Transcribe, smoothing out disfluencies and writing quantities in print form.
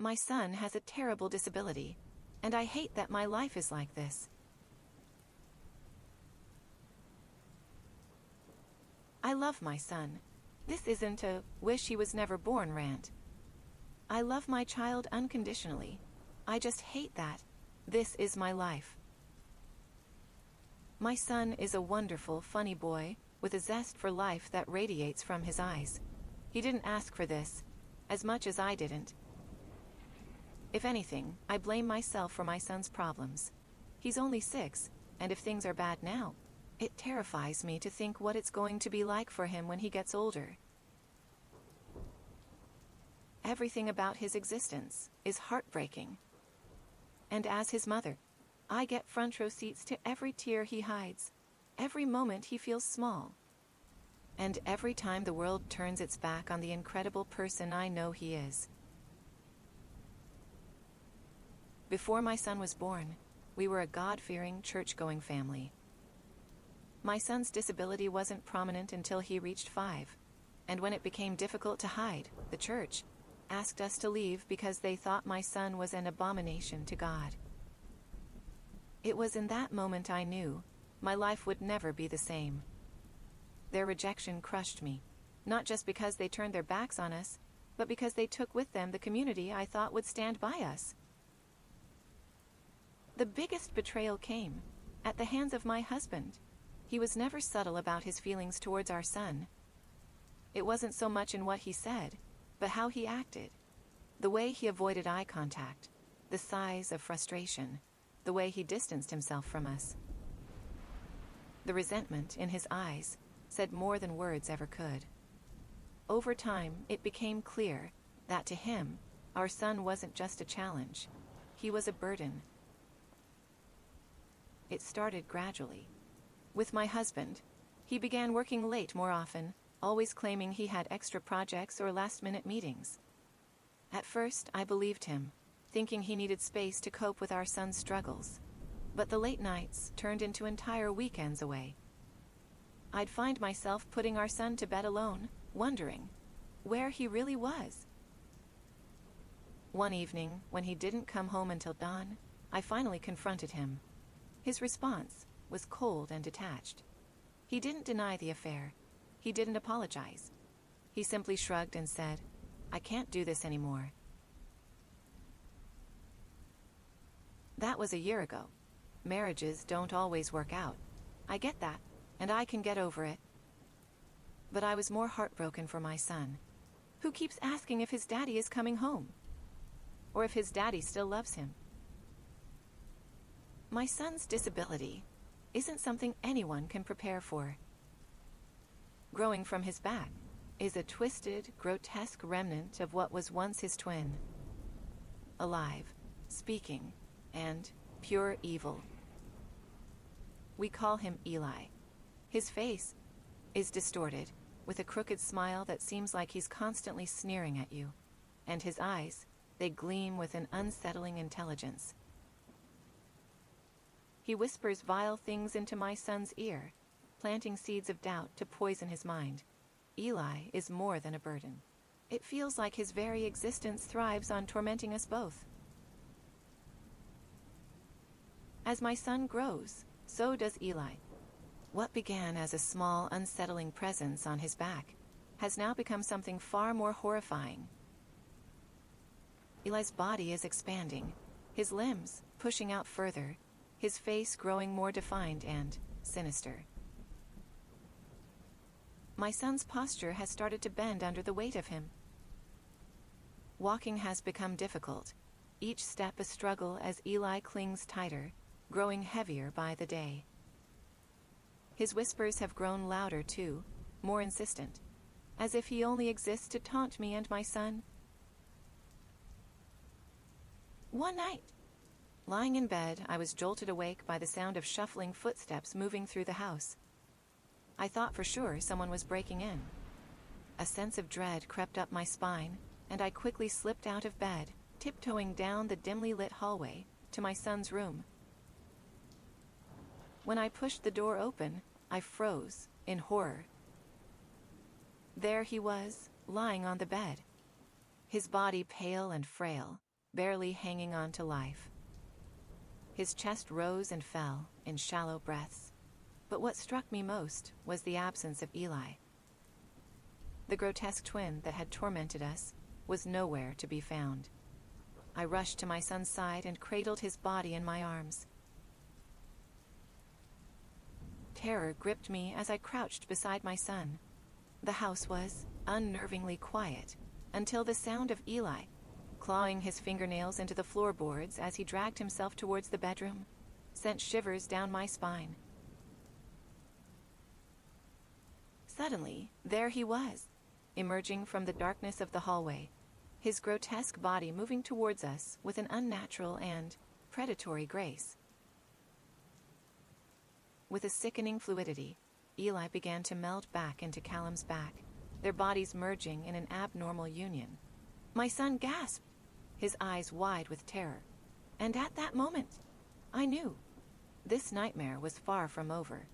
My son has a terrible disability, and I hate that my life is like this. I love my son. This isn't a wish he was never born rant. I love my child unconditionally. I just hate that this is my life. My son is a wonderful, funny boy, with a zest for life that radiates from his eyes. He didn't ask for this, as much as I didn't. If anything, I blame myself for my son's problems. He's only 6, and if things are bad now, it terrifies me to think what it's going to be like for him when he gets older. Everything about his existence is heartbreaking. And as his mother, I get front row seats to every tear he hides, every moment he feels small, and every time the world turns its back on the incredible person I know he is. Before my son was born, we were a God-fearing, church-going family. My son's disability wasn't prominent until he reached 5, and when it became difficult to hide, the church asked us to leave because they thought my son was an abomination to God. It was in that moment I knew my life would never be the same. Their rejection crushed me, not just because they turned their backs on us, but because they took with them the community I thought would stand by us. The biggest betrayal came at the hands of my husband. He was never subtle about his feelings towards our son. It wasn't so much in what he said, but how he acted. The way he avoided eye contact, the sighs of frustration, the way he distanced himself from us. The resentment in his eyes said more than words ever could. Over time, it became clear that to him, our son wasn't just a challenge. He was a burden. It started gradually. With my husband, he began working late more often, always claiming he had extra projects or last-minute meetings. At first, I believed him, thinking he needed space to cope with our son's struggles. But the late nights turned into entire weekends away. I'd find myself putting our son to bed alone, wondering where he really was. One evening, when he didn't come home until dawn, I finally confronted him. His response was cold and detached. He didn't deny the affair. He didn't apologize. He simply shrugged and said, "I can't do this anymore." That was a year ago. Marriages don't always work out. I get that, and I can get over it. But I was more heartbroken for my son, who keeps asking if his daddy is coming home, or if his daddy still loves him. My son's disability isn't something anyone can prepare for. Growing from his back is a twisted, grotesque remnant of what was once his twin. Alive, speaking, and pure evil. We call him Eli. His face is distorted, with a crooked smile that seems like he's constantly sneering at you. And his eyes, they gleam with an unsettling intelligence. He whispers vile things into my son's ear, planting seeds of doubt to poison his mind. Eli is more than a burden. It feels like his very existence thrives on tormenting us both. As my son grows, so does Eli. What began as a small, unsettling presence on his back has now become something far more horrifying. Eli's body is expanding, his limbs pushing out further, his face growing more defined and sinister. My son's posture has started to bend under the weight of him. Walking has become difficult, each step a struggle as Eli clings tighter, growing heavier by the day. His whispers have grown louder too, more insistent, as if he only exists to taunt me and my son. One night, lying in bed, I was jolted awake by the sound of shuffling footsteps moving through the house. I thought for sure someone was breaking in. A sense of dread crept up my spine, and I quickly slipped out of bed, tiptoeing down the dimly lit hallway to my son's room. When I pushed the door open, I froze in horror. There he was, lying on the bed, his body pale and frail, barely hanging on to life. His chest rose and fell in shallow breaths. But what struck me most was the absence of Eli. The grotesque twin that had tormented us was nowhere to be found. I rushed to my son's side and cradled his body in my arms. Terror gripped me as I crouched beside my son. The house was unnervingly quiet until the sound of Eli, clawing his fingernails into the floorboards as he dragged himself towards the bedroom, sent shivers down my spine. Suddenly, there he was, emerging from the darkness of the hallway, his grotesque body moving towards us with an unnatural and predatory grace. With a sickening fluidity, Eli began to meld back into Callum's back, their bodies merging in an abnormal union. My son gasped, his eyes wide with terror. And at that moment, I knew this nightmare was far from over.